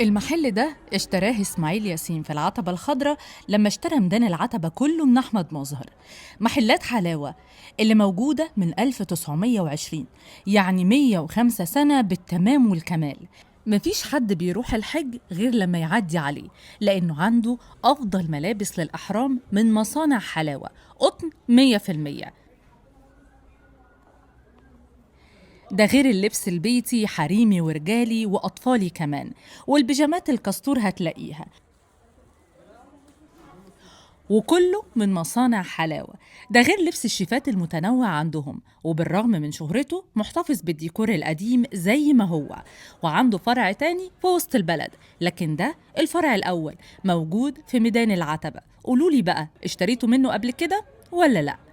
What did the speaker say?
المحل ده اشتراه إسماعيل ياسين في العتبة الخضراء لما اشترى ميدان العتبة كله من أحمد مظهر. محلات حلاوة اللي موجودة من 1920، يعني 105 سنة بالتمام والكمال. مفيش حد بيروح الحج غير لما يعدي عليه، لأنه عنده أفضل ملابس للأحرام من مصانع حلاوة، قطن 100%. ده غير اللبس البيتي حريمي ورجالي وأطفالي كمان، والبيجامات الكستور هتلاقيها، وكله من مصانع حلاوة. ده غير لبس الشيفات المتنوع عندهم، وبالرغم من شهرته محتفظ بالديكور القديم زي ما هو، وعنده فرع تاني في وسط البلد، لكن ده الفرع الأول موجود في ميدان العتبة. قولولي بقى، اشتريتوا منه قبل كده ولا لأ؟